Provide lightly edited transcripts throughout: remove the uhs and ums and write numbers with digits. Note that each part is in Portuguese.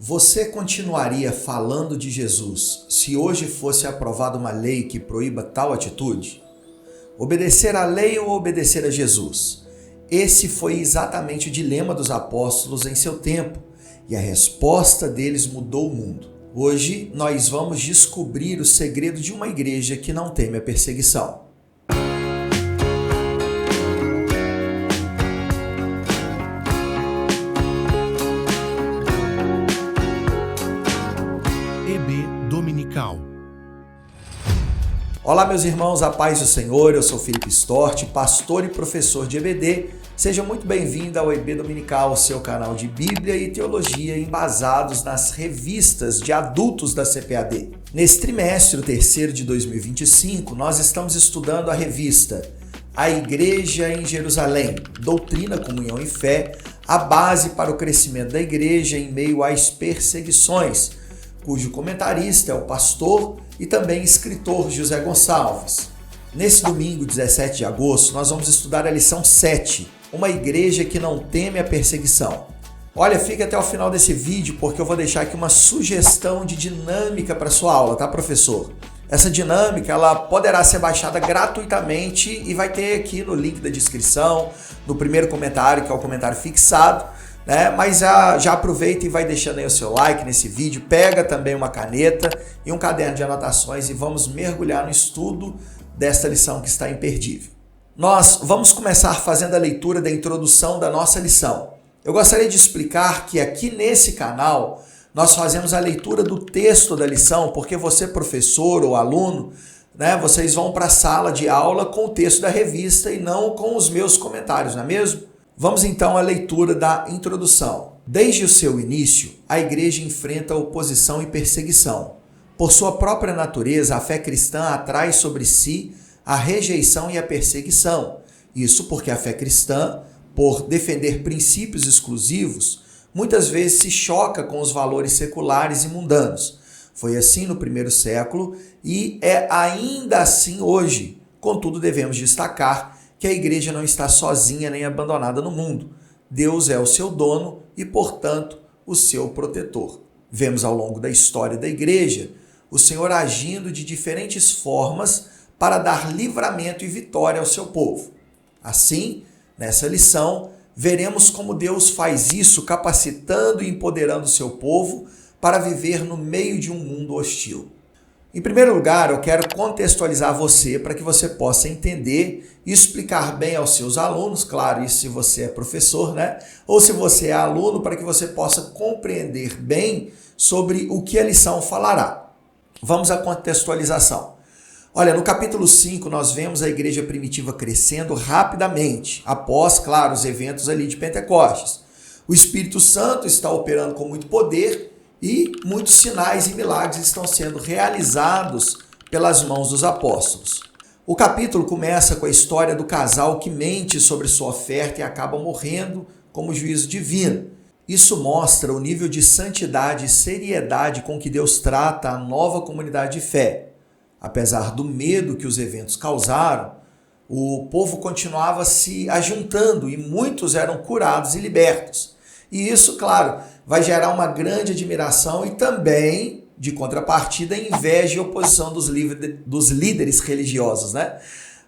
Você continuaria falando de Jesus se hoje fosse aprovada uma lei que proíba tal atitude? Obedecer à lei ou obedecer a Jesus? Esse foi exatamente o dilema dos apóstolos em seu tempo, e a resposta deles mudou o mundo. Hoje nós vamos descobrir o segredo de uma igreja que não teme a perseguição. EB Dominical. Olá meus irmãos, a paz do Senhor, eu sou Felipe Storti, pastor e professor de EBD. Seja muito bem-vindo ao EB Dominical, seu canal de Bíblia e Teologia embasados nas revistas de adultos da CPAD. Nesse trimestre, o terceiro de 2025, nós estamos estudando a revista A Igreja em Jerusalém, Doutrina, Comunhão e Fé, a base para o crescimento da igreja em meio às perseguições, cujo comentarista é o pastor e também escritor José Gonçalves. Nesse domingo, 17 de agosto, nós vamos estudar a lição 7, uma igreja que não teme a perseguição. Olha, fique até o final desse vídeo porque eu vou deixar aqui uma sugestão de dinâmica para sua aula, tá, professor? Essa dinâmica ela poderá ser baixada gratuitamente e vai ter aqui no link da descrição, no primeiro comentário, que é o comentário fixado. Mas já aproveita e vai deixando aí o seu like nesse vídeo, pega também uma caneta e um caderno de anotações e vamos mergulhar no estudo desta lição que está imperdível. Nós vamos começar fazendo a leitura da introdução da nossa lição. Eu gostaria de explicar que aqui nesse canal nós fazemos a leitura do texto da lição, porque você, professor ou aluno, vocês vão para a sala de aula com o texto da revista e não com os meus comentários, não é mesmo? Vamos então à leitura da introdução. Desde o seu início, a igreja enfrenta oposição e perseguição. Por sua própria natureza, a fé cristã atrai sobre si a rejeição e a perseguição. Isso porque a fé cristã, por defender princípios exclusivos, muitas vezes se choca com os valores seculares e mundanos. Foi assim no primeiro século e é ainda assim hoje. Contudo, devemos destacar que a igreja não está sozinha nem abandonada no mundo. Deus é o seu dono e, portanto, o seu protetor. Vemos ao longo da história da igreja o Senhor agindo de diferentes formas para dar livramento e vitória ao seu povo. Assim, nessa lição, veremos como Deus faz isso capacitando e empoderando o seu povo para viver no meio de um mundo hostil. Em primeiro lugar, eu quero contextualizar você para que você possa entender e explicar bem aos seus alunos, claro, isso se você é professor, ou se você é aluno, para que você possa compreender bem sobre o que a lição falará. Vamos à contextualização. Olha, no capítulo 5 nós vemos a igreja primitiva crescendo rapidamente, após, claro, os eventos ali de Pentecostes. O Espírito Santo está operando com muito poder e muitos sinais e milagres estão sendo realizados pelas mãos dos apóstolos. O capítulo começa com a história do casal que mente sobre sua oferta e acaba morrendo como juízo divino. Isso mostra o nível de santidade e seriedade com que Deus trata a nova comunidade de fé. Apesar do medo que os eventos causaram, o povo continuava se ajuntando e muitos eram curados e libertos. E isso, claro, vai gerar uma grande admiração e também, de contrapartida, inveja e oposição dos líderes religiosos.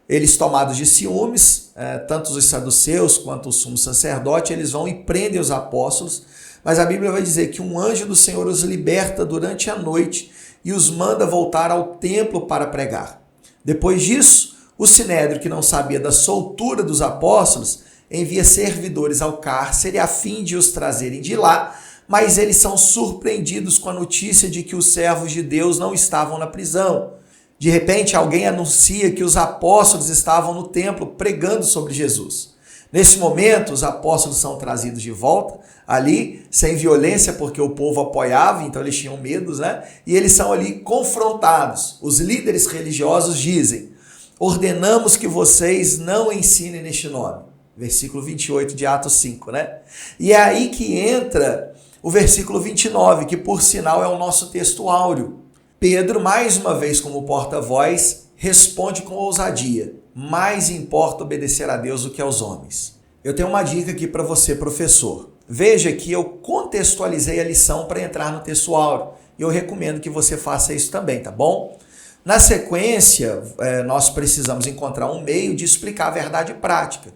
Eles, tomados de ciúmes, tanto os saduceus quanto o sumo sacerdote, eles vão e prendem os apóstolos, mas a Bíblia vai dizer que um anjo do Senhor os liberta durante a noite e os manda voltar ao templo para pregar. Depois disso, o sinédrio, que não sabia da soltura dos apóstolos, envia servidores ao cárcere a fim de os trazerem de lá, mas eles são surpreendidos com a notícia de que os servos de Deus não estavam na prisão. De repente, alguém anuncia que os apóstolos estavam no templo pregando sobre Jesus. Nesse momento, os apóstolos são trazidos de volta, ali, sem violência, porque o povo apoiava, então eles tinham medos, E eles são ali confrontados. Os líderes religiosos dizem: ordenamos que vocês não ensinem neste nome. Versículo 28 de Atos 5, E é aí que entra o versículo 29, que por sinal é o nosso texto áureo. Pedro, mais uma vez como porta-voz, responde com ousadia: mais importa obedecer a Deus do que aos homens. Eu tenho uma dica aqui para você, professor. Veja que eu contextualizei a lição para entrar no texto áureo. E eu recomendo que você faça isso também, tá bom? Na sequência, nós precisamos encontrar um meio de explicar a verdade prática.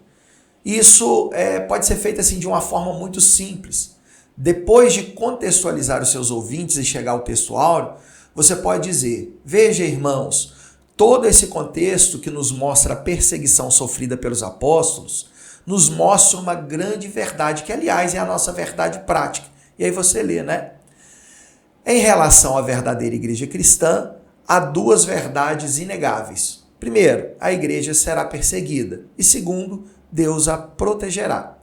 Isso pode ser feito assim de uma forma muito simples. Depois de contextualizar os seus ouvintes e chegar ao texto áureo, você pode dizer: veja, irmãos, todo esse contexto que nos mostra a perseguição sofrida pelos apóstolos, nos mostra uma grande verdade, que aliás é a nossa verdade prática. E aí você lê, né? Em relação à verdadeira igreja cristã, há duas verdades inegáveis. Primeiro, a igreja será perseguida. E segundo, Deus a protegerá.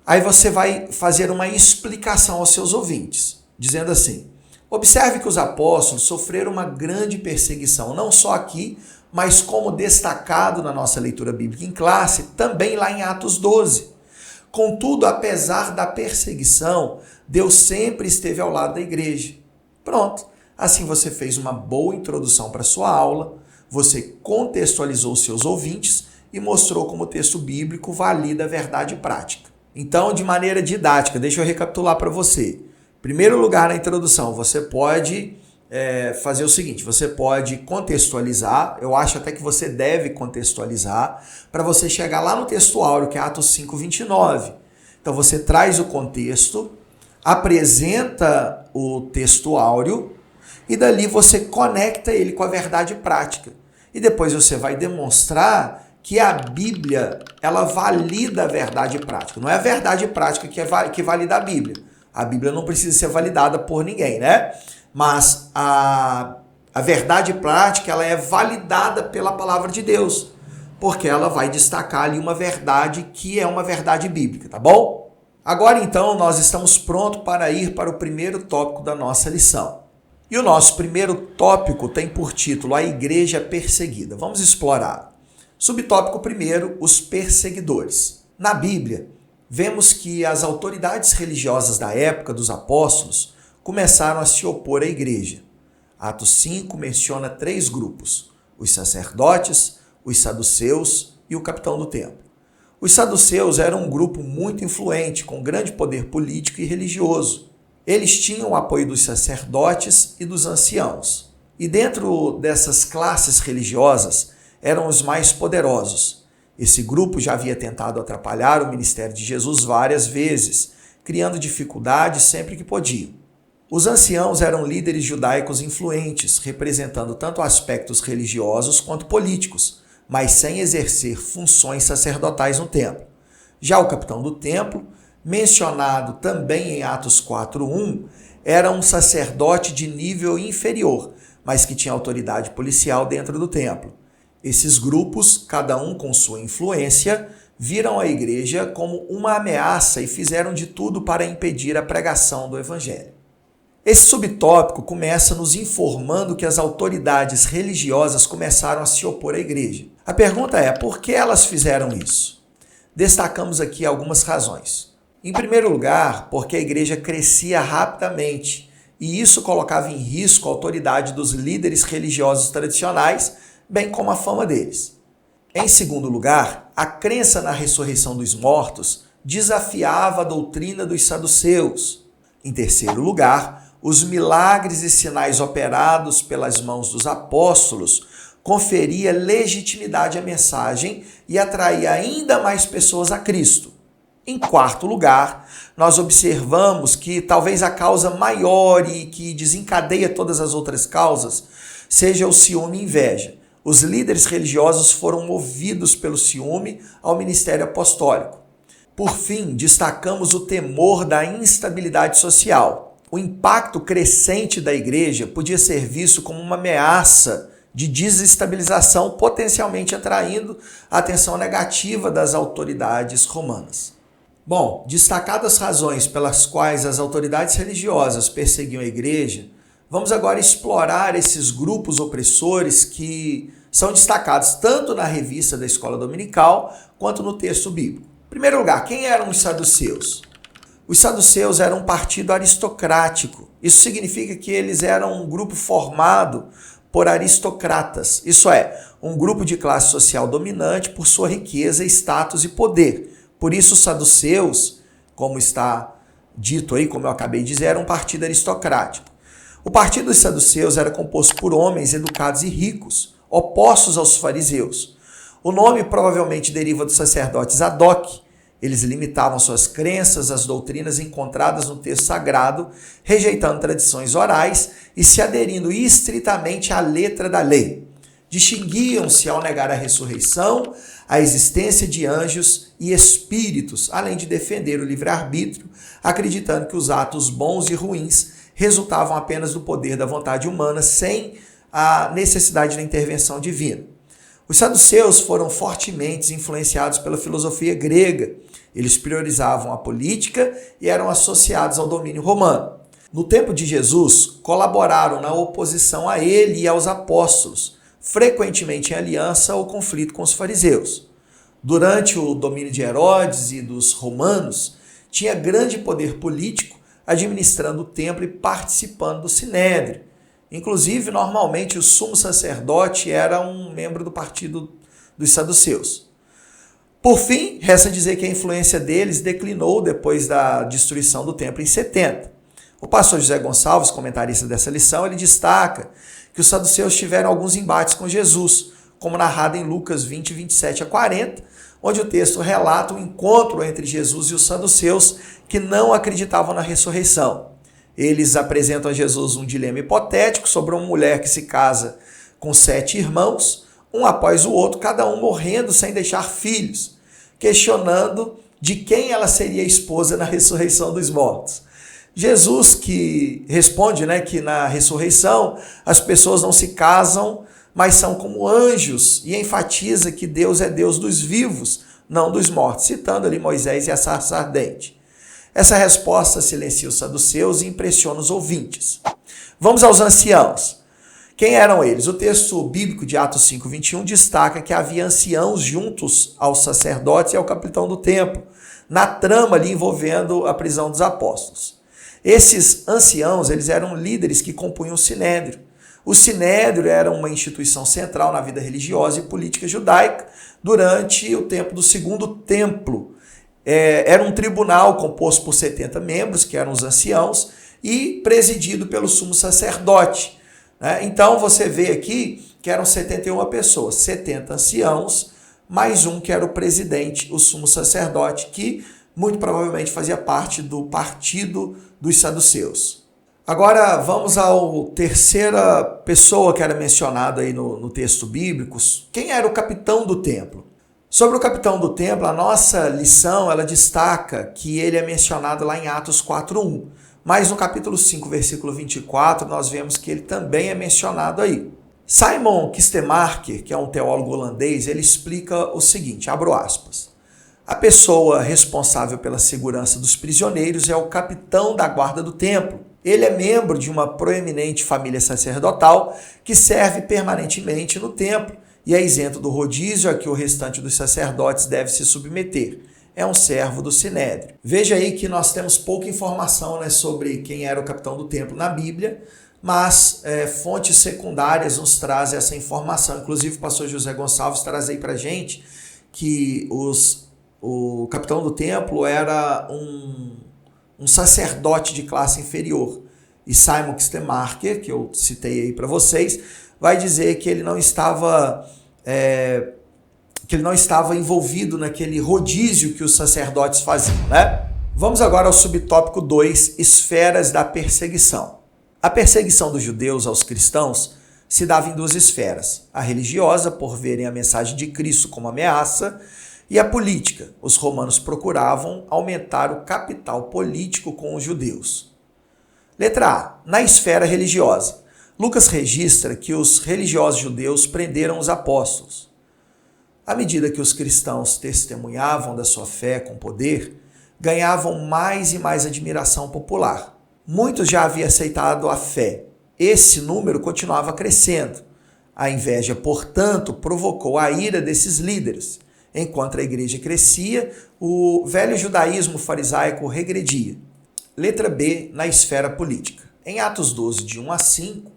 Aí você vai fazer uma explicação aos seus ouvintes, dizendo assim: observe que os apóstolos sofreram uma grande perseguição, não só aqui, mas como destacado na nossa leitura bíblica em classe, também lá em Atos 12. Contudo, apesar da perseguição, Deus sempre esteve ao lado da igreja. Pronto. Assim você fez uma boa introdução para a sua aula, você contextualizou os seus ouvintes e mostrou como o texto bíblico valida a verdade prática. Então, de maneira didática, deixa eu recapitular para você. Em primeiro lugar, na introdução, você pode fazer o seguinte: você pode contextualizar, eu acho até que você deve contextualizar, para você chegar lá no texto áureo, que é Atos 5:29. Então, você traz o contexto, apresenta o texto áureo, e dali você conecta ele com a verdade prática. E depois você vai demonstrar que a Bíblia, ela valida a verdade prática. Não é a verdade prática que valida a Bíblia. A Bíblia não precisa ser validada por ninguém, né? Mas a verdade prática, ela é validada pela palavra de Deus, porque ela vai destacar ali uma verdade que é uma verdade bíblica, tá bom? Agora então nós estamos prontos para ir para o primeiro tópico da nossa lição. E o nosso primeiro tópico tem por título A Igreja Perseguida. Vamos explorar. Subtópico primeiro, os perseguidores. Na Bíblia, vemos que as autoridades religiosas da época dos apóstolos começaram a se opor à igreja. Atos 5 menciona 3 grupos: os sacerdotes, os saduceus e o capitão do templo. Os saduceus eram um grupo muito influente, com grande poder político e religioso. Eles tinham o apoio dos sacerdotes e dos anciãos. E dentro dessas classes religiosas eram os mais poderosos. Esse grupo já havia tentado atrapalhar o ministério de Jesus várias vezes, criando dificuldades sempre que podiam. Os anciãos eram líderes judaicos influentes, representando tanto aspectos religiosos quanto políticos, mas sem exercer funções sacerdotais no templo. Já o capitão do templo, mencionado também em Atos 4:1, era um sacerdote de nível inferior, mas que tinha autoridade policial dentro do templo. Esses grupos, cada um com sua influência, viram a igreja como uma ameaça e fizeram de tudo para impedir a pregação do evangelho. Esse subtópico começa nos informando que as autoridades religiosas começaram a se opor à igreja. A pergunta é: por que elas fizeram isso? Destacamos aqui algumas razões. Em primeiro lugar, porque a igreja crescia rapidamente e isso colocava em risco a autoridade dos líderes religiosos tradicionais, bem como a fama deles. Em segundo lugar, a crença na ressurreição dos mortos desafiava a doutrina dos saduceus. Em terceiro lugar, os milagres e sinais operados pelas mãos dos apóstolos conferia legitimidade à mensagem e atraía ainda mais pessoas a Cristo. Em quarto lugar, nós observamos que talvez a causa maior e que desencadeia todas as outras causas seja o ciúme e inveja. Os líderes religiosos foram movidos pelo ciúme ao ministério apostólico. Por fim, destacamos o temor da instabilidade social. O impacto crescente da igreja podia ser visto como uma ameaça de desestabilização, potencialmente atraindo a atenção negativa das autoridades romanas. Bom, destacadas as razões pelas quais as autoridades religiosas perseguiam a igreja, vamos agora explorar esses grupos opressores que são destacados tanto na revista da Escola Dominical quanto no texto bíblico. Em primeiro lugar, quem eram os saduceus? Os saduceus eram um partido aristocrático. Isso significa que eles eram um grupo formado por aristocratas. Isso é, um grupo de classe social dominante por sua riqueza, status e poder. Por isso, os saduceus, como está dito aí, como eu acabei de dizer, era um partido aristocrático. O partido dos saduceus era composto por homens educados e ricos, opostos aos fariseus. O nome provavelmente deriva do sacerdote Zadok. Eles limitavam suas crenças às doutrinas encontradas no texto sagrado, rejeitando tradições orais e se aderindo estritamente à letra da lei. Distinguiam-se ao negar a ressurreição, a existência de anjos e espíritos, além de defender o livre-arbítrio, acreditando que os atos bons e ruins resultavam apenas do poder da vontade humana, sem a necessidade da intervenção divina. Os saduceus foram fortemente influenciados pela filosofia grega. Eles priorizavam a política e eram associados ao domínio romano. No tempo de Jesus, colaboraram na oposição a ele e aos apóstolos, frequentemente em aliança ou conflito com os fariseus. Durante o domínio de Herodes e dos romanos, tinha grande poder político, administrando o templo e participando do sinédrio. Inclusive, normalmente, o sumo sacerdote era um membro do partido dos saduceus. Por fim, resta dizer que a influência deles declinou depois da destruição do templo em 70. O pastor José Gonçalves, comentarista dessa lição, ele destaca que os saduceus tiveram alguns embates com Jesus, como narrado em Lucas 20, 27 a 40, onde o texto relata o encontro entre Jesus e os saduceus que não acreditavam na ressurreição. Eles apresentam a Jesus um dilema hipotético sobre uma mulher que se casa com 7 irmãos, um após o outro, cada um morrendo sem deixar filhos, questionando de quem ela seria esposa na ressurreição dos mortos. Jesus que responde, que na ressurreição as pessoas não se casam, mas são como anjos, e enfatiza que Deus é Deus dos vivos, não dos mortos, citando ali Moisés e a sarça ardente. Essa resposta silencia os saduceus e impressiona os ouvintes. Vamos aos anciãos. Quem eram eles? O texto bíblico de Atos 5, 21 destaca que havia anciãos juntos aos sacerdotes e ao capitão do templo, na trama ali envolvendo a prisão dos apóstolos. Esses anciãos, eles eram líderes que compunham o sinédrio. O sinédrio era uma instituição central na vida religiosa e política judaica durante o tempo do Segundo Templo. Era um tribunal composto por 70 membros, que eram os anciãos, e presidido pelo sumo sacerdote. Então você vê aqui que eram 71 pessoas, 70 anciãos, mais um que era o presidente, o sumo sacerdote, que muito provavelmente fazia parte do partido dos saduceus. Agora vamos à terceira pessoa que era mencionada aí no texto bíblico. Quem era o capitão do templo? Sobre o capitão do templo, a nossa lição ela destaca que ele é mencionado lá em Atos 4:1. Mas no capítulo 5, versículo 24, nós vemos que ele também é mencionado aí. Simon Kistemaker, que é um teólogo holandês, ele explica o seguinte, abro aspas. A pessoa responsável pela segurança dos prisioneiros é o capitão da guarda do templo. Ele é membro de uma proeminente família sacerdotal que serve permanentemente no templo e é isento do rodízio a que o restante dos sacerdotes deve se submeter. É um servo do sinédrio. Veja aí que nós temos pouca informação sobre quem era o capitão do templo na Bíblia, mas fontes secundárias nos trazem essa informação. Inclusive o pastor José Gonçalves traz aí para a gente que o capitão do templo era um sacerdote de classe inferior. E Simon Kistemaker, que eu citei aí para vocês, vai dizer que ele não estava envolvido naquele rodízio que os sacerdotes faziam, Vamos agora ao subtópico 2, esferas da perseguição. A perseguição dos judeus aos cristãos se dava em 2 esferas. A religiosa, por verem a mensagem de Cristo como ameaça, e a política. Os romanos procuravam aumentar o capital político com os judeus. Letra A. Na esfera religiosa. Lucas registra que os religiosos judeus prenderam os apóstolos. À medida que os cristãos testemunhavam da sua fé com poder, ganhavam mais e mais admiração popular. Muitos já haviam aceitado a fé. Esse número continuava crescendo. A inveja, portanto, provocou a ira desses líderes. Enquanto a igreja crescia, o velho judaísmo farisaico regredia. Letra B, na esfera política. Em Atos 12, de 1 a 5,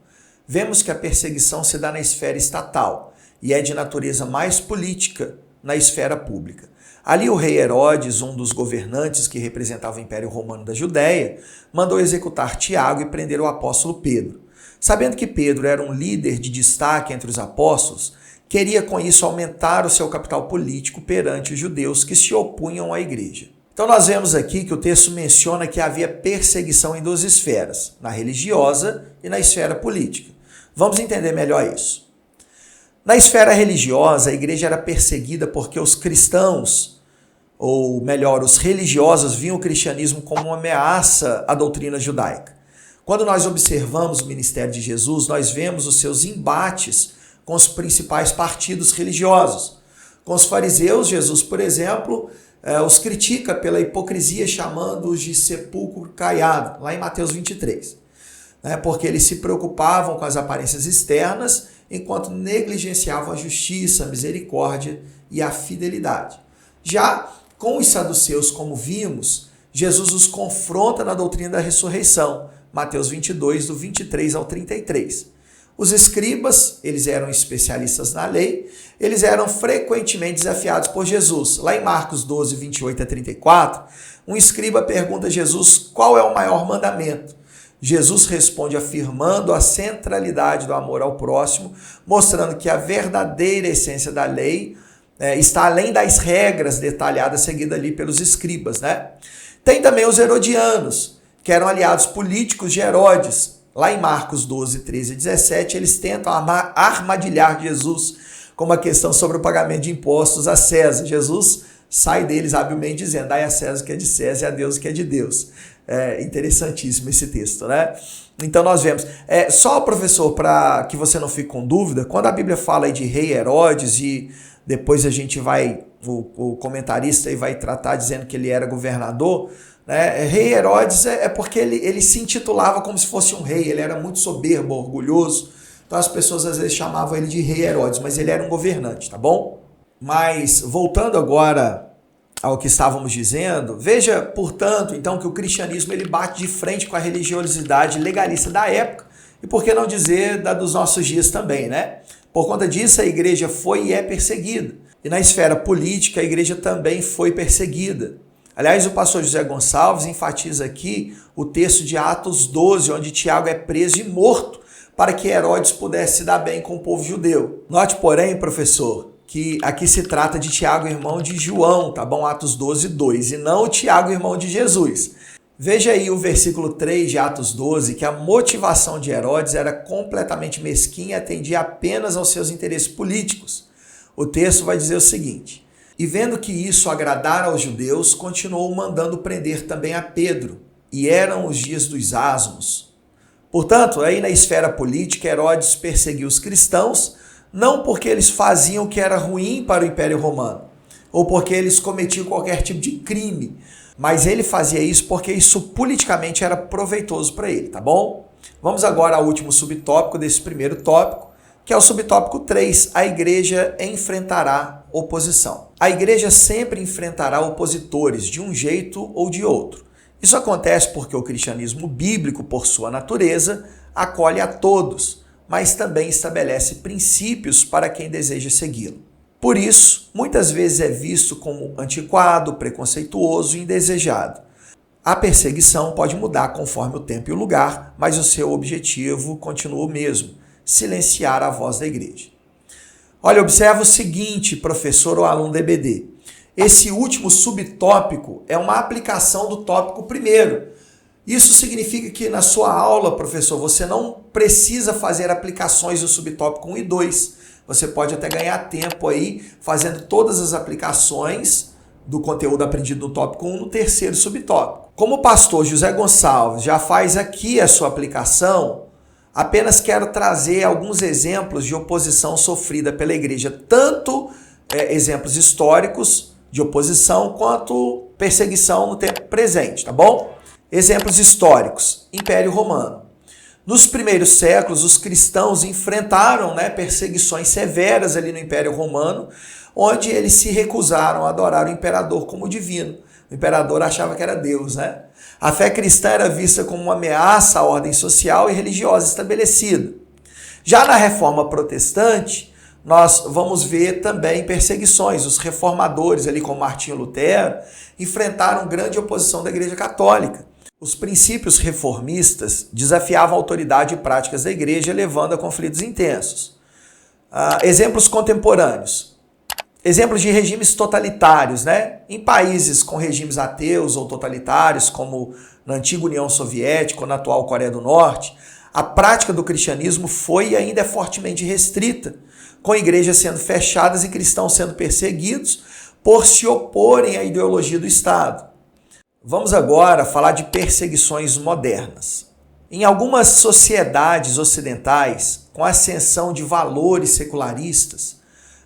vemos que a perseguição se dá na esfera estatal e é de natureza mais política na esfera pública. Ali o rei Herodes, um dos governantes que representava o Império Romano da Judéia, mandou executar Tiago e prender o apóstolo Pedro. Sabendo que Pedro era um líder de destaque entre os apóstolos, queria com isso aumentar o seu capital político perante os judeus que se opunham à igreja. Então nós vemos aqui que o texto menciona que havia perseguição em duas esferas, na religiosa e na esfera política. Vamos entender melhor isso. Na esfera religiosa, a igreja era perseguida porque os cristãos, ou melhor, os religiosos, viam o cristianismo como uma ameaça à doutrina judaica. Quando nós observamos o ministério de Jesus, nós vemos os seus embates com os principais partidos religiosos. Com os fariseus, Jesus, por exemplo, os critica pela hipocrisia, chamando-os de sepulcro caiado, lá em Mateus 23. Porque eles se preocupavam com as aparências externas, enquanto negligenciavam a justiça, a misericórdia e a fidelidade. Já com os saduceus, como vimos, Jesus os confronta na doutrina da ressurreição, Mateus 22, do 23 ao 33. Os escribas, eles eram especialistas na lei, eles eram frequentemente desafiados por Jesus. Lá em Marcos 12, 28 a 34, um escriba pergunta a Jesus qual é o maior mandamento. Jesus responde afirmando a centralidade do amor ao próximo, mostrando que a verdadeira essência da lei está além das regras detalhadas seguidas ali pelos escribas. Tem também os herodianos, que eram aliados políticos de Herodes. Lá em Marcos 12, 13 e 17, eles tentam armadilhar Jesus com uma questão sobre o pagamento de impostos a César. Jesus sai deles habilmente dizendo, dai a César o que é de César e a Deus o que é de Deus. É interessantíssimo esse texto, Então nós vemos. Só, professor, para que você não fique com dúvida, quando a Bíblia fala aí de rei Herodes e depois a gente vai, o comentarista aí vai tratar dizendo que ele era governador, Rei Herodes é porque ele se intitulava como se fosse um rei, ele era muito soberbo, orgulhoso, então as pessoas às vezes chamavam ele de rei Herodes, mas ele era um governante, tá bom? Mas voltando agora ao que estávamos dizendo, veja, portanto, então que o cristianismo ele bate de frente com a religiosidade legalista da época, e por que não dizer da dos nossos dias também, Por conta disso a igreja foi e é perseguida, e na esfera política a igreja também foi perseguida. Aliás, o pastor José Gonçalves enfatiza aqui o texto de Atos 12, onde Tiago é preso e morto para que Herodes pudesse se dar bem com o povo judeu. Note, porém, professor, que aqui se trata de Tiago, irmão de João, tá bom? Atos 12, 2, e não o Tiago, irmão de Jesus. Veja aí o versículo 3 de Atos 12, que a motivação de Herodes era completamente mesquinha e atendia apenas aos seus interesses políticos. O texto vai dizer o seguinte: e vendo que isso agradara aos judeus, continuou mandando prender também a Pedro, e eram os dias dos asmos. Portanto, aí na esfera política, Herodes perseguiu os cristãos, não porque eles faziam o que era ruim para o Império Romano, ou porque eles cometiam qualquer tipo de crime, mas ele fazia isso porque isso politicamente era proveitoso para ele, tá bom? Vamos agora ao último subtópico desse primeiro tópico, que é o subtópico 3, a igreja enfrentará oposição. A igreja sempre enfrentará opositores de um jeito ou de outro. Isso acontece porque o cristianismo bíblico, por sua natureza, acolhe a todos, mas também estabelece princípios para quem deseja segui-lo. Por isso, muitas vezes é visto como antiquado, preconceituoso e indesejado. A perseguição pode mudar conforme o tempo e o lugar, mas o seu objetivo continua o mesmo: silenciar a voz da igreja. Olha, observa o seguinte, professor ou aluno da EBD. Esse último subtópico é uma aplicação do tópico primeiro. Isso significa que na sua aula, professor, você não precisa fazer aplicações do subtópico 1 e 2. Você pode até ganhar tempo aí fazendo todas as aplicações do conteúdo aprendido no tópico 1 no terceiro subtópico. Como o pastor José Gonçalves já faz aqui a sua aplicação, apenas quero trazer alguns exemplos de oposição sofrida pela igreja, tanto exemplos históricos de oposição quanto perseguição no tempo presente, tá bom? Exemplos históricos: Império Romano. Nos primeiros séculos, os cristãos enfrentaram perseguições severas ali no Império Romano, onde eles se recusaram a adorar o imperador como divino. O imperador achava que era Deus, A fé cristã era vista como uma ameaça à ordem social e religiosa estabelecida. Já na Reforma Protestante, nós vamos ver também perseguições. Os reformadores, ali como Martinho Lutero, enfrentaram grande oposição da Igreja Católica. Os princípios reformistas desafiavam a autoridade e práticas da Igreja, levando a conflitos intensos. Exemplos contemporâneos. Exemplos de regimes totalitários, né? Em países com regimes ateus ou totalitários, como na antiga União Soviética ou na atual Coreia do Norte, a prática do cristianismo foi e ainda é fortemente restrita, com igrejas sendo fechadas e cristãos sendo perseguidos por se oporem à ideologia do Estado. Vamos agora falar de perseguições modernas. Em algumas sociedades ocidentais, com a ascensão de valores secularistas,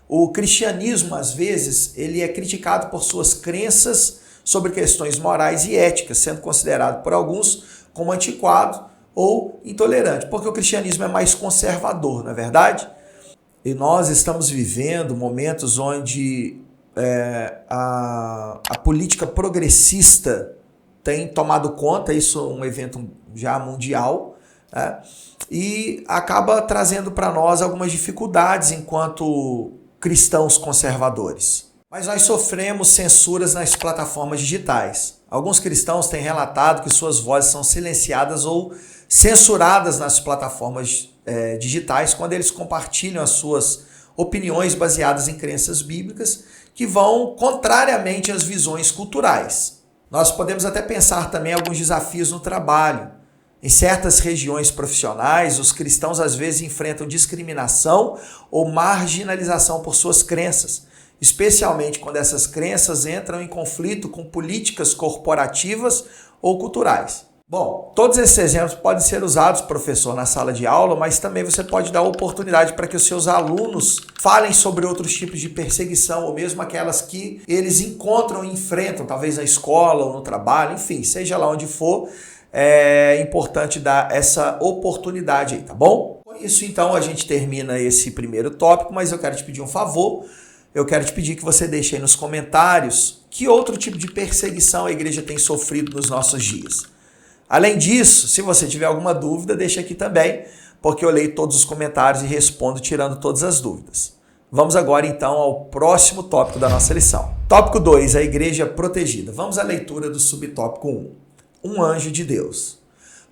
o cristianismo, às vezes, ele é criticado por suas crenças sobre questões morais e éticas, sendo considerado por alguns como antiquado ou intolerante, porque o cristianismo é mais conservador, não é verdade? E nós estamos vivendo momentos onde a política progressista tem tomado conta, isso é um evento já mundial, né? E acaba trazendo para nós algumas dificuldades enquanto cristãos conservadores. Mas nós sofremos censuras nas plataformas digitais. Alguns cristãos têm relatado que suas vozes são silenciadas ou censuradas nas plataformas digitais quando eles compartilham as suas opiniões baseadas em crenças bíblicas que vão contrariamente às visões culturais. Nós podemos até pensar também alguns desafios no trabalho. Em certas regiões profissionais, os cristãos às vezes enfrentam discriminação ou marginalização por suas crenças, especialmente quando essas crenças entram em conflito com políticas corporativas ou culturais. Bom, todos esses exemplos podem ser usados, professor, na sala de aula, mas também você pode dar oportunidade para que os seus alunos falem sobre outros tipos de perseguição, ou mesmo aquelas que eles encontram e enfrentam, talvez na escola ou no trabalho, enfim, seja lá onde for. É importante dar essa oportunidade aí, tá bom? Com isso, então, a gente termina esse primeiro tópico, mas eu quero te pedir um favor. Eu quero te pedir que você deixe aí nos comentários que outro tipo de perseguição a igreja tem sofrido nos nossos dias. Além disso, se você tiver alguma dúvida, deixa aqui também, porque eu leio todos os comentários e respondo tirando todas as dúvidas. Vamos agora, então, ao próximo tópico da nossa lição. Tópico 2, a igreja protegida. Vamos à leitura do subtópico 1. Um anjo de Deus.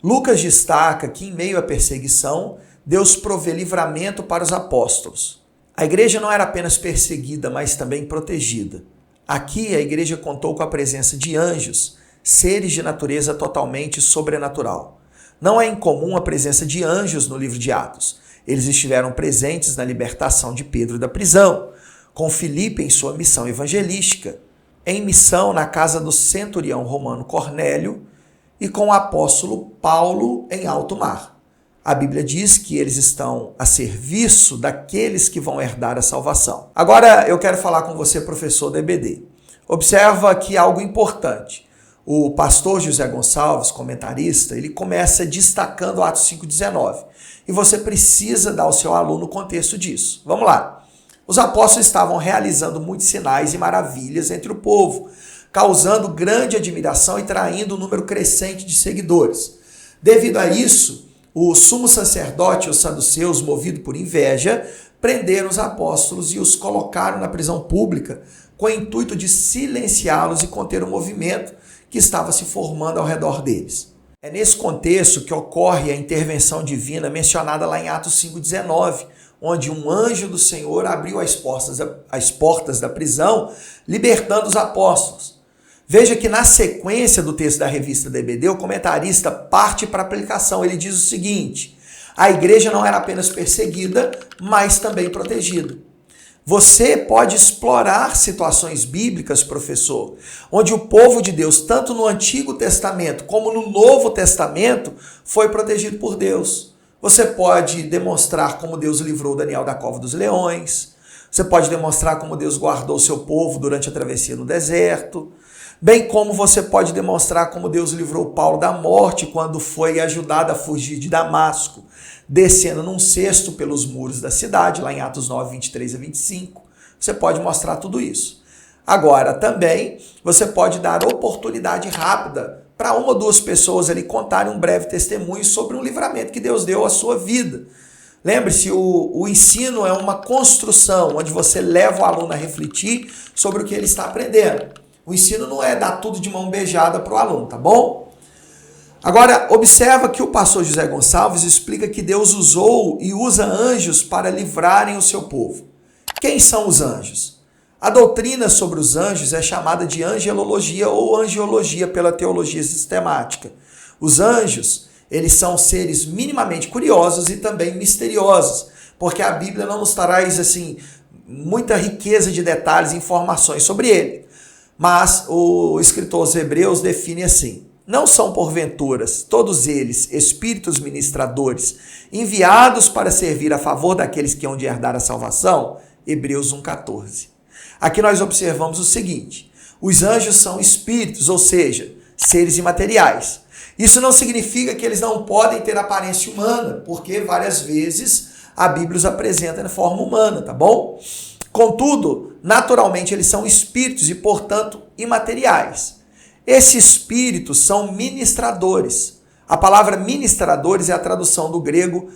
Lucas destaca que, em meio à perseguição, Deus provê livramento para os apóstolos. A igreja não era apenas perseguida, mas também protegida. Aqui, a igreja contou com a presença de anjos, seres de natureza totalmente sobrenatural. Não é incomum a presença de anjos no livro de Atos. Eles estiveram presentes na libertação de Pedro da prisão, com Filipe em sua missão evangelística, em missão na casa do centurião romano Cornélio, e com o apóstolo Paulo em alto mar. A Bíblia diz que eles estão a serviço daqueles que vão herdar a salvação. Agora eu quero falar com você, professor da EBD. Observa aqui algo importante. O pastor José Gonçalves, comentarista, ele começa destacando Atos 5,19. E você precisa dar ao seu aluno o contexto disso. Vamos lá. Os apóstolos estavam realizando muitos sinais e maravilhas entre o povo, causando grande admiração e traindo um número crescente de seguidores. Devido a isso, o sumo sacerdote e os saduceus, movidos por inveja, prenderam os apóstolos e os colocaram na prisão pública com o intuito de silenciá-los e conter o movimento que estava se formando ao redor deles. É nesse contexto que ocorre a intervenção divina mencionada lá em Atos 5,19, onde um anjo do Senhor abriu as portas da prisão, libertando os apóstolos. Veja que na sequência do texto da revista da EBD, o comentarista parte para a aplicação. Ele diz o seguinte: a igreja não era apenas perseguida, mas também protegida. Você pode explorar situações bíblicas, professor, onde o povo de Deus, tanto no Antigo Testamento como no Novo Testamento, foi protegido por Deus. Você pode demonstrar como Deus livrou Daniel da cova dos leões. Você pode demonstrar como Deus guardou o seu povo durante a travessia no deserto. Bem como você pode demonstrar como Deus livrou Paulo da morte quando foi ajudado a fugir de Damasco, descendo num cesto pelos muros da cidade, lá em Atos 9, 23 a 25. Você pode mostrar tudo isso. Agora, também, você pode dar oportunidade rápida para uma ou duas pessoas ali contarem um breve testemunho sobre um livramento que Deus deu à sua vida. Lembre-se, o ensino é uma construção, onde você leva o aluno a refletir sobre o que ele está aprendendo. O ensino não é dar tudo de mão beijada para o aluno, tá bom? Agora, observa que o pastor José Gonçalves explica que Deus usou e usa anjos para livrarem o seu povo. Quem são os anjos? A doutrina sobre os anjos é chamada de angelologia ou angiologia pela teologia sistemática. Os anjos, eles são seres minimamente curiosos e também misteriosos, porque a Bíblia não nos traz assim muita riqueza de detalhes e informações sobre ele. Mas o escritor aos Hebreus define assim: não são porventuras todos eles espíritos ministradores enviados para servir a favor daqueles que hão de herdar a salvação? Hebreus 1,14. Aqui nós observamos o seguinte: os anjos são espíritos, ou seja, seres imateriais. Isso não significa que eles não podem ter aparência humana, porque várias vezes a Bíblia os apresenta de forma humana, tá bom? Contudo, naturalmente eles são espíritos e, portanto, imateriais. Esses espíritos são ministradores. A palavra ministradores é a tradução do grego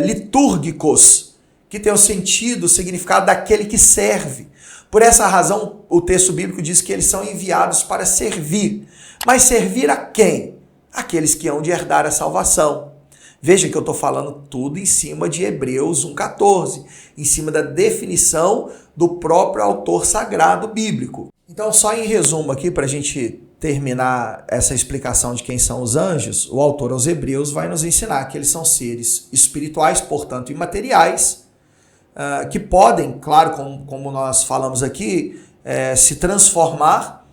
litúrgicos, que tem o sentido, o significado daquele que serve. Por essa razão, o texto bíblico diz que eles são enviados para servir. Mas servir a quem? Aqueles que hão de herdar a salvação. Veja que eu estou falando tudo em cima de Hebreus 1,14, em cima da definição do próprio autor sagrado bíblico. Então, só em resumo aqui, para a gente terminar essa explicação de quem são os anjos, o autor aos Hebreus vai nos ensinar que eles são seres espirituais, portanto imateriais, que podem, claro, como nós falamos aqui, se transformar,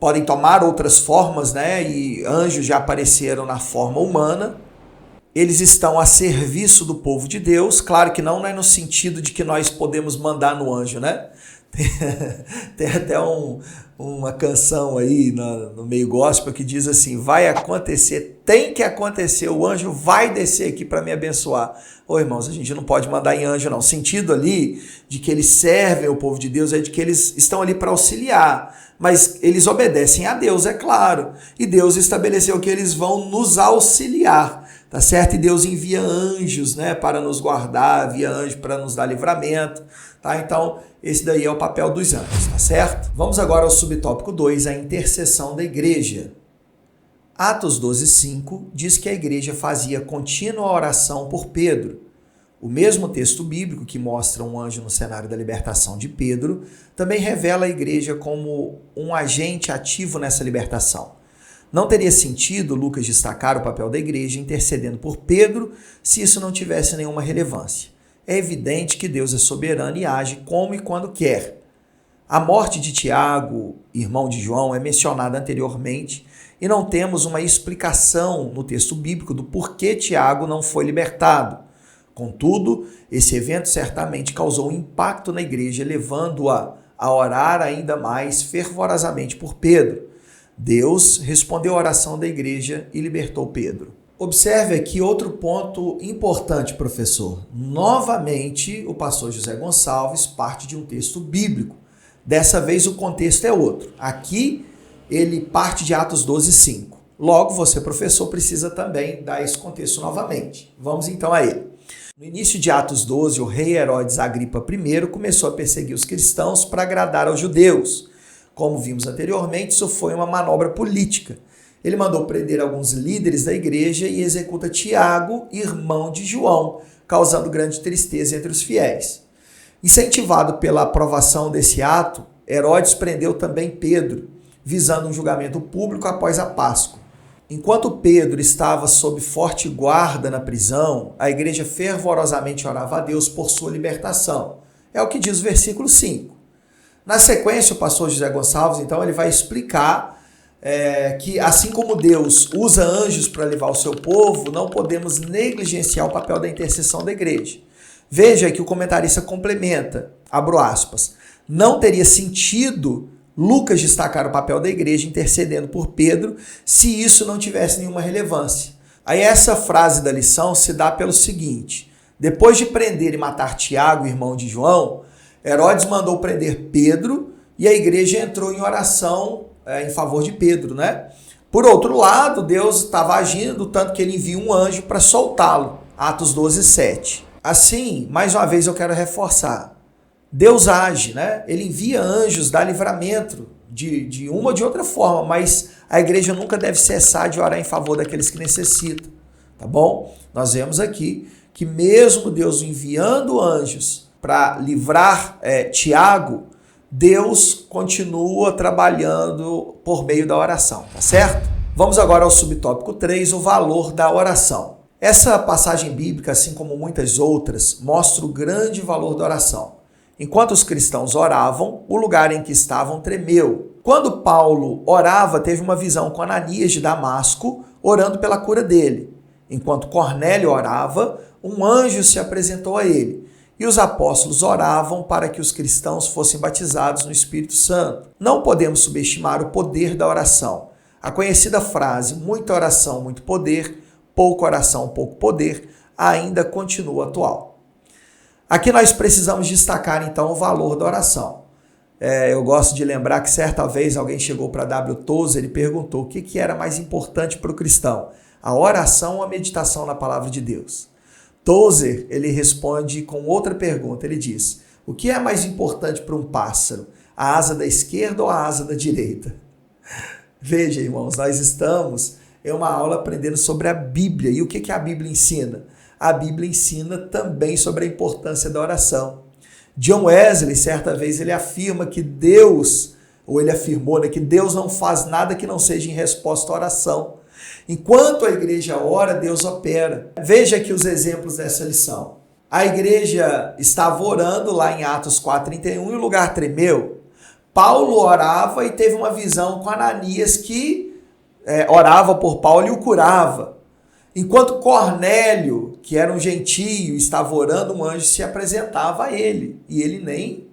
podem tomar outras formas, né? E anjos já apareceram na forma humana. Eles estão a serviço do povo de Deus, claro que não é no sentido de que nós podemos mandar no anjo, né? Tem até uma canção aí no meio gospel que diz assim: vai acontecer, tem que acontecer, o anjo vai descer aqui para me abençoar. Ô irmãos, a gente não pode mandar em anjo não. O sentido ali de que eles servem o povo de Deus é de que eles estão ali para auxiliar, mas eles obedecem a Deus, é claro, e Deus estabeleceu que eles vão nos auxiliar, tá certo? E Deus envia anjos, né, para nos guardar, envia anjos para nos dar livramento, tá? Então, esse daí é o papel dos anjos, tá certo? Vamos agora ao subtópico 2, a intercessão da igreja. Atos 12:5 diz que a igreja fazia contínua oração por Pedro. O mesmo texto bíblico que mostra um anjo no cenário da libertação de Pedro também revela a igreja como um agente ativo nessa libertação. Não teria sentido Lucas destacar o papel da igreja intercedendo por Pedro se isso não tivesse nenhuma relevância. É evidente que Deus é soberano e age como e quando quer. A morte de Tiago, irmão de João, é mencionada anteriormente e não temos uma explicação no texto bíblico do porquê Tiago não foi libertado. Contudo, esse evento certamente causou um impacto na igreja, levando-a a orar ainda mais fervorosamente por Pedro. Deus respondeu a oração da igreja e libertou Pedro. Observe aqui outro ponto importante, professor. Novamente, o pastor José Gonçalves parte de um texto bíblico. Dessa vez o contexto é outro. Aqui ele parte de Atos 12:5. Logo, você, professor, precisa também dar esse contexto novamente. Vamos então a ele. No início de Atos 12, o rei Herodes Agripa I começou a perseguir os cristãos para agradar aos judeus. Como vimos anteriormente, isso foi uma manobra política. Ele mandou prender alguns líderes da igreja e executa Tiago, irmão de João, causando grande tristeza entre os fiéis. Incentivado pela aprovação desse ato, Herodes prendeu também Pedro, visando um julgamento público após a Páscoa. Enquanto Pedro estava sob forte guarda na prisão, a igreja fervorosamente orava a Deus por sua libertação. É o que diz o versículo 5. Na sequência, o pastor José Gonçalves, então, ele vai explicar que assim como Deus usa anjos para levar o seu povo, não podemos negligenciar o papel da intercessão da igreja. Veja que o comentarista complementa, abro aspas, não teria sentido Lucas destacar o papel da igreja intercedendo por Pedro se isso não tivesse nenhuma relevância. Aí essa frase da lição se dá pelo seguinte: depois de prender e matar Tiago, irmão de João, Herodes mandou prender Pedro e a igreja entrou em oração em favor de Pedro, né? Por outro lado, Deus estava agindo, tanto que ele envia um anjo para soltá-lo. Atos 12, 7. Assim, mais uma vez eu quero reforçar. Deus age, né? Ele envia anjos, dá livramento de uma ou de outra forma, mas a igreja nunca deve cessar de orar em favor daqueles que necessitam, tá bom? Nós vemos aqui que mesmo Deus enviando anjos para livrar Tiago, Deus continua trabalhando por meio da oração, tá certo? Vamos agora ao subtópico 3, o valor da oração. Essa passagem bíblica, assim como muitas outras, mostra o grande valor da oração. Enquanto os cristãos oravam, o lugar em que estavam tremeu. Quando Paulo orava, teve uma visão com Ananias de Damasco, orando pela cura dele. Enquanto Cornélio orava, um anjo se apresentou a ele. E os apóstolos oravam para que os cristãos fossem batizados no Espírito Santo. Não podemos subestimar o poder da oração. A conhecida frase, muita oração, muito poder, pouca oração, pouco poder, ainda continua atual. Aqui nós precisamos destacar, então, o valor da oração. Eu gosto de lembrar que certa vez alguém chegou para W. Tozer e perguntou o que era mais importante para o cristão, a oração ou a meditação na palavra de Deus. Tozer, ele responde com outra pergunta, ele diz, o que é mais importante para um pássaro, a asa da esquerda ou a asa da direita? Veja, irmãos, nós estamos em uma aula aprendendo sobre a Bíblia. E o que a Bíblia ensina? A Bíblia ensina também sobre a importância da oração. John Wesley, certa vez, ele afirma que Deus, ou ele afirmou, que Deus não faz nada que não seja em resposta à oração. Enquanto a igreja ora, Deus opera. Veja aqui os exemplos dessa lição. A igreja estava orando lá em Atos 4:31 e o lugar tremeu. Paulo orava e teve uma visão com Ananias que orava por Paulo e o curava. Enquanto Cornélio, que era um gentio, estava orando, um anjo se apresentava a ele. E ele nem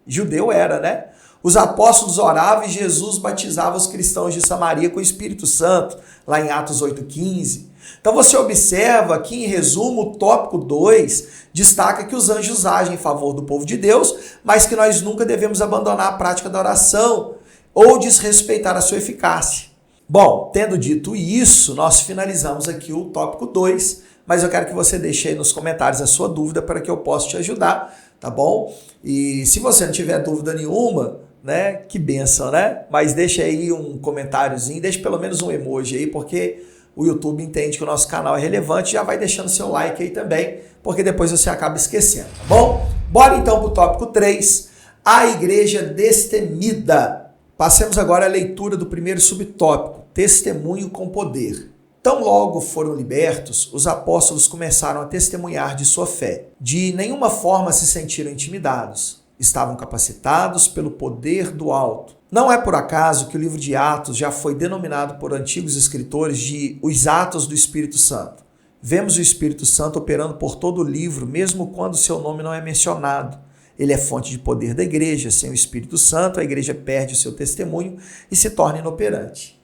judeu era, né? Os apóstolos oravam e Jesus batizava os cristãos de Samaria com o Espírito Santo, lá em Atos 8:15. Então você observa que, em resumo, o tópico 2 destaca que os anjos agem em favor do povo de Deus, mas que nós nunca devemos abandonar a prática da oração ou desrespeitar a sua eficácia. Bom, tendo dito isso, nós finalizamos aqui o tópico 2, mas eu quero que você deixe aí nos comentários a sua dúvida para que eu possa te ajudar, tá bom? E se você não tiver dúvida nenhuma, né, que bênção, né? Mas deixa aí um comentáriozinho, deixa pelo menos um emoji aí, porque o YouTube entende que o nosso canal é relevante, já vai deixando seu like aí também, porque depois você acaba esquecendo, tá bom? Bora então para o tópico 3, a igreja destemida. Passemos agora à leitura do primeiro subtópico, testemunho com poder. Tão logo foram libertos, os apóstolos começaram a testemunhar de sua fé. De nenhuma forma se sentiram intimidados. Estavam capacitados pelo poder do alto. Não é por acaso que o livro de Atos já foi denominado por antigos escritores de os Atos do Espírito Santo. Vemos o Espírito Santo operando por todo o livro, mesmo quando seu nome não é mencionado. Ele é fonte de poder da igreja. Sem o Espírito Santo, a igreja perde o seu testemunho e se torna inoperante.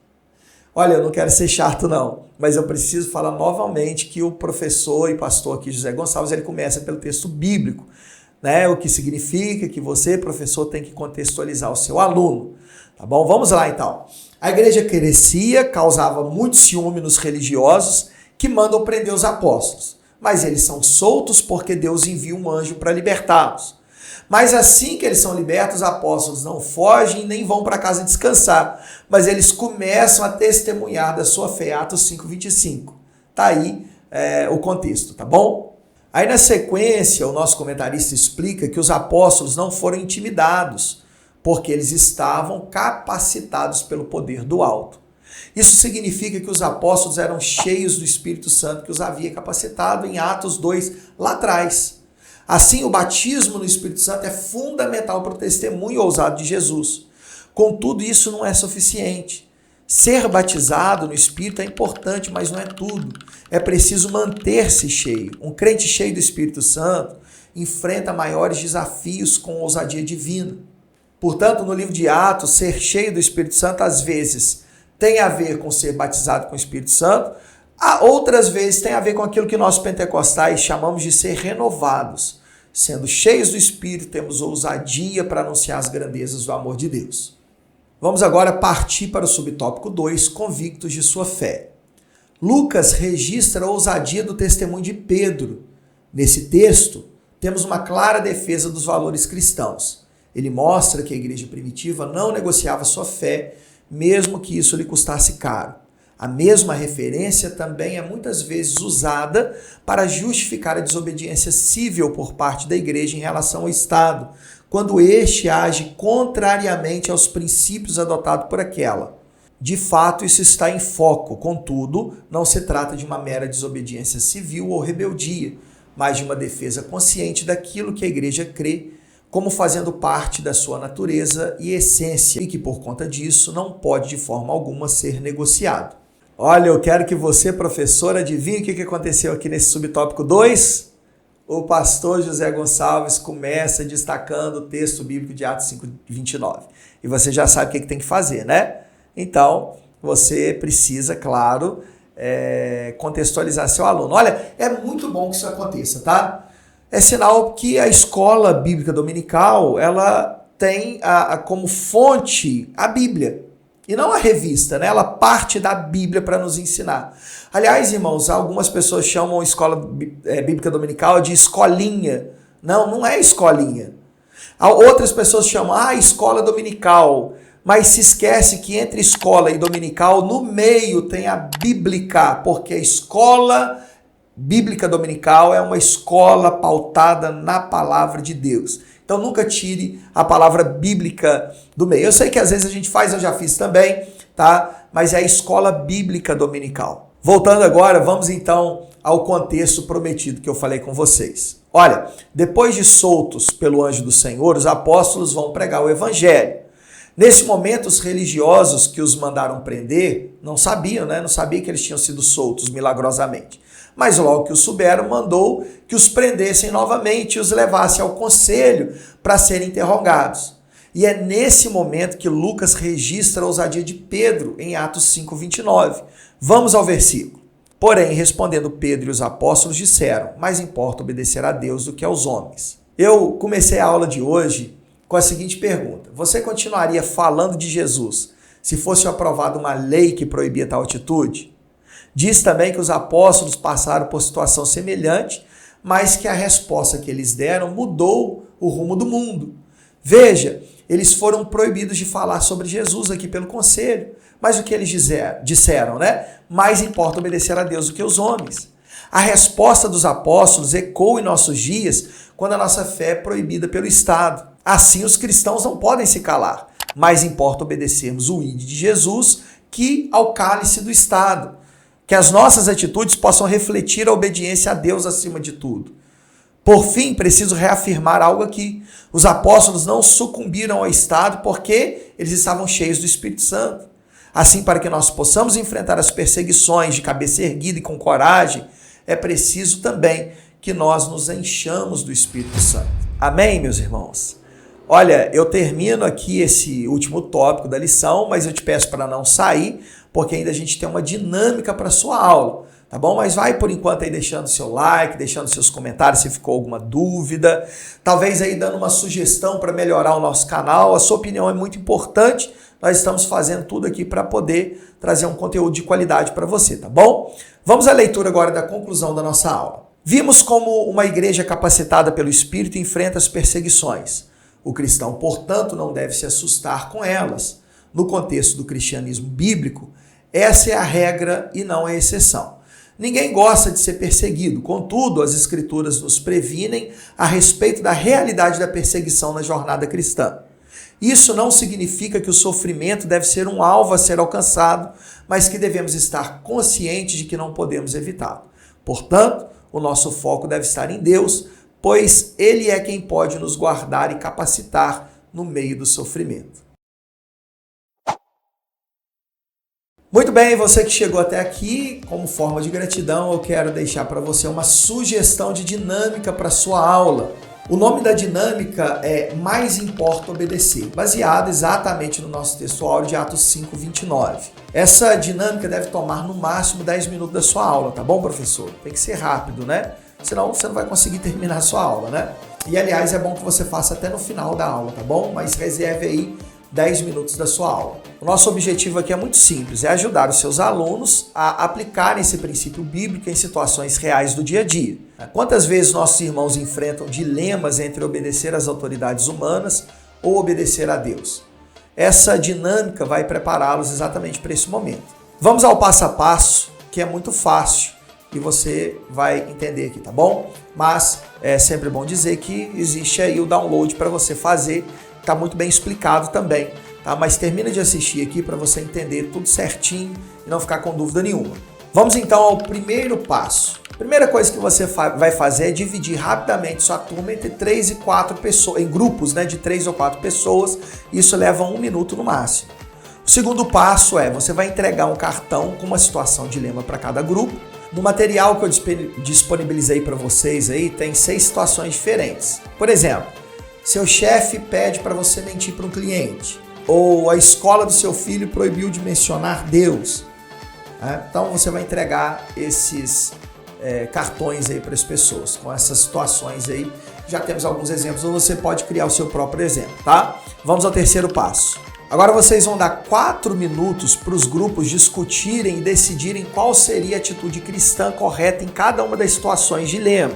Olha, eu não quero ser chato não, mas eu preciso falar novamente que o professor e pastor aqui, José Gonçalves, ele começa pelo texto bíblico, né? O que significa que você, professor, tem que contextualizar o seu aluno, tá bom? Vamos lá então. A igreja crescia, causava muito ciúme nos religiosos que mandam prender os apóstolos, mas eles são soltos porque Deus envia um anjo para libertá-los. Mas assim que eles são libertos, os apóstolos não fogem nem vão para casa descansar, mas eles começam a testemunhar da sua fé, Atos 5:25. Tá aí o contexto, tá bom? Aí na sequência, o nosso comentarista explica que os apóstolos não foram intimidados, porque eles estavam capacitados pelo poder do alto. Isso significa que os apóstolos eram cheios do Espírito Santo que os havia capacitado em Atos 2, lá atrás. Assim, o batismo no Espírito Santo é fundamental para o testemunho ousado de Jesus. Contudo, isso não é suficiente. Ser batizado no Espírito é importante, mas não é tudo. É preciso manter-se cheio. Um crente cheio do Espírito Santo enfrenta maiores desafios com ousadia divina. Portanto, no livro de Atos, ser cheio do Espírito Santo às vezes tem a ver com ser batizado com o Espírito Santo, outras vezes tem a ver com aquilo que nós pentecostais chamamos de ser renovados. Sendo cheios do Espírito, temos ousadia para anunciar as grandezas do amor de Deus. Vamos agora partir para o subtópico 2, convictos de sua fé. Lucas registra a ousadia do testemunho de Pedro. Nesse texto, temos uma clara defesa dos valores cristãos. Ele mostra que a igreja primitiva não negociava sua fé, mesmo que isso lhe custasse caro. A mesma referência também é muitas vezes usada para justificar a desobediência civil por parte da igreja em relação ao Estado, quando este age contrariamente aos princípios adotados por aquela. De fato, isso está em foco, contudo, não se trata de uma mera desobediência civil ou rebeldia, mas de uma defesa consciente daquilo que a igreja crê como fazendo parte da sua natureza e essência, e que por conta disso não pode de forma alguma ser negociado. Olha, eu quero que você, professor, adivinhe o que aconteceu aqui nesse subtópico 2? O pastor José Gonçalves começa destacando o texto bíblico de Atos 5:29. E você já sabe o que tem que fazer, né? Então, você precisa, claro, contextualizar seu aluno. Olha, é muito bom que isso aconteça, tá? É sinal que a escola bíblica dominical, ela tem como fonte a Bíblia. E não a revista, né? Ela parte da Bíblia para nos ensinar. Aliás, irmãos, algumas pessoas chamam a escola bíblica dominical de escolinha. Não, não é escolinha. Outras pessoas chamam escola dominical. Mas se esquece que entre escola e dominical, no meio tem a bíblica, porque a escola bíblica dominical é uma escola pautada na palavra de Deus. Então nunca tire a palavra bíblica do meio. Eu sei que às vezes a gente faz, eu já fiz também, tá? Mas é a escola bíblica dominical. Voltando agora, vamos então ao contexto prometido que eu falei com vocês. Olha, depois de soltos pelo anjo do Senhor, os apóstolos vão pregar o evangelho. Nesse momento, os religiosos que os mandaram prender não sabiam, né? Não sabiam que eles tinham sido soltos milagrosamente. Mas logo que os souberam, mandou que os prendessem novamente e os levassem ao conselho para serem interrogados. E é nesse momento que Lucas registra a ousadia de Pedro em Atos 5:29. Vamos ao versículo. Porém, respondendo Pedro e os apóstolos disseram: mais importa obedecer a Deus do que aos homens. Eu comecei a aula de hoje com a seguinte pergunta: você continuaria falando de Jesus se fosse aprovada uma lei que proibia tal atitude? Diz também que os apóstolos passaram por situação semelhante, mas que a resposta que eles deram mudou o rumo do mundo. Veja, eles foram proibidos de falar sobre Jesus aqui pelo conselho. Mas o que eles disseram, né? Mais importa obedecer a Deus do que os homens. A resposta dos apóstolos ecoa em nossos dias quando a nossa fé é proibida pelo Estado. Assim, os cristãos não podem se calar. Mais importa obedecermos o ID de Jesus que ao cálice do Estado. Que as nossas atitudes possam refletir a obediência a Deus acima de tudo. Por fim, preciso reafirmar algo aqui. Os apóstolos não sucumbiram ao Estado porque eles estavam cheios do Espírito Santo. Assim, para que nós possamos enfrentar as perseguições de cabeça erguida e com coragem, é preciso também que nós nos enchamos do Espírito Santo. Amém, meus irmãos? Olha, eu termino aqui esse último tópico da lição, mas eu te peço para não sair, porque ainda a gente tem uma dinâmica para a sua aula, tá bom? Mas vai por enquanto aí deixando seu like, deixando seus comentários se ficou alguma dúvida, talvez aí dando uma sugestão para melhorar o nosso canal. A sua opinião é muito importante, nós estamos fazendo tudo aqui para poder trazer um conteúdo de qualidade para você, tá bom? Vamos à leitura agora da conclusão da nossa aula. Vimos como uma igreja capacitada pelo Espírito enfrenta as perseguições. O cristão, portanto, não deve se assustar com elas. No contexto do cristianismo bíblico, essa é a regra e não a exceção. Ninguém gosta de ser perseguido, contudo, as Escrituras nos previnem a respeito da realidade da perseguição na jornada cristã. Isso não significa que o sofrimento deve ser um alvo a ser alcançado, mas que devemos estar conscientes de que não podemos evitá-lo. Portanto, o nosso foco deve estar em Deus, pois Ele é quem pode nos guardar e capacitar no meio do sofrimento. Muito bem, você que chegou até aqui, como forma de gratidão, eu quero deixar para você uma sugestão de dinâmica para a sua aula. O nome da dinâmica é Mais Importa Obedecer, baseado exatamente no nosso textuário de Atos 5:29. Essa dinâmica deve tomar no máximo 10 minutos da sua aula, tá bom, professor? Tem que ser rápido, né? Senão você não vai conseguir terminar a sua aula, né? E aliás, é bom que você faça até no final da aula, tá bom? Mas reserve aí 10 minutos da sua aula. O nosso objetivo aqui é muito simples, é ajudar os seus alunos a aplicarem esse princípio bíblico em situações reais do dia a dia. Quantas vezes nossos irmãos enfrentam dilemas entre obedecer às autoridades humanas ou obedecer a Deus? Essa dinâmica vai prepará-los exatamente para esse momento. Vamos ao passo a passo, que é muito fácil e você vai entender aqui, tá bom? Mas é sempre bom dizer que existe aí o download para você fazer, está muito bem explicado também, tá? Mas termina de assistir aqui para você entender tudo certinho e não ficar com dúvida nenhuma. Vamos então ao primeiro passo. A primeira coisa que você vai fazer é dividir rapidamente sua turma entre 3 e 4 pessoas, em grupos, né, de 3 ou 4 pessoas. Isso leva 1 minuto no máximo. O segundo passo é, você vai entregar um cartão com uma situação dilema para cada grupo. No material que eu disponibilizei para vocês aí, tem 6 situações diferentes. Por exemplo, seu chefe pede para você mentir para um cliente, ou a escola do seu filho proibiu de mencionar Deus. Então você vai entregar esses cartões aí para as pessoas, com essas situações aí. Já temos alguns exemplos, ou você pode criar o seu próprio exemplo, tá? Vamos ao terceiro passo. Agora vocês vão dar 4 minutos para os grupos discutirem e decidirem qual seria a atitude cristã correta em cada uma das situações de dilema.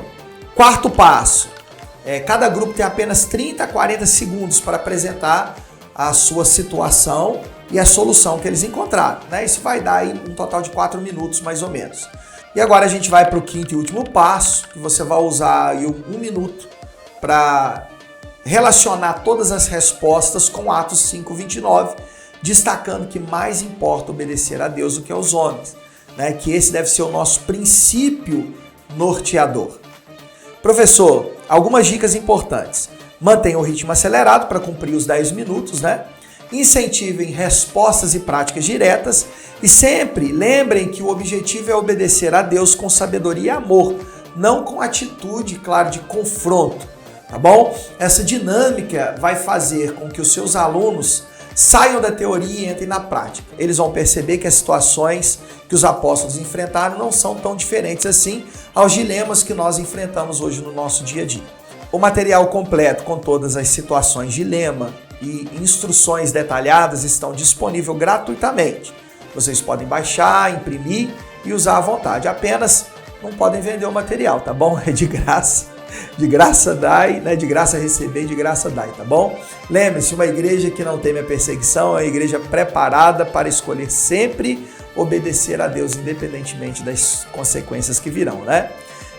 Quarto passo. Cada grupo tem apenas 30 a 40 segundos para apresentar a sua situação e a solução que eles encontraram, né? Isso vai dar aí um total de 4 minutos mais ou menos. E agora a gente vai para o quinto e último passo, que você vai usar aí 1 minuto para relacionar todas as respostas com Atos 5:29, destacando que mais importa obedecer a Deus do que aos homens, né? Que esse deve ser o nosso princípio norteador. Professor, algumas dicas importantes. Mantenha o ritmo acelerado para cumprir os 10 minutos, né? Incentivem respostas e práticas diretas e sempre lembrem que o objetivo é obedecer a Deus com sabedoria e amor, não com atitude, claro, de confronto, tá bom? Essa dinâmica vai fazer com que os seus alunos saiam da teoria e entrem na prática. Eles vão perceber que as situações que os apóstolos enfrentaram não são tão diferentes assim aos dilemas que nós enfrentamos hoje no nosso dia a dia. O material completo com todas as situações de dilema e instruções detalhadas estão disponíveis gratuitamente. Vocês podem baixar, imprimir e usar à vontade. Apenas não podem vender o material, tá bom? É de graça. De graça dai, né? De graça receber, de graça dai, tá bom? Lembre-se, uma igreja que não teme a perseguição é uma igreja preparada para escolher sempre obedecer a Deus, independentemente das consequências que virão, né?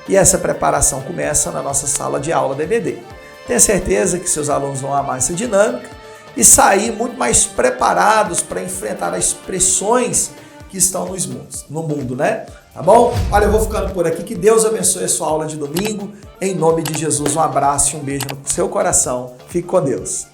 E essa preparação começa na nossa sala de aula da EBD. Tenha certeza que seus alunos vão amar essa dinâmica e sair muito mais preparados para enfrentar as pressões que estão no mundo, né? Tá bom? Olha, eu vou ficando por aqui. Que Deus abençoe a sua aula de domingo. Em nome de Jesus, um abraço e um beijo no seu coração. Fique com Deus.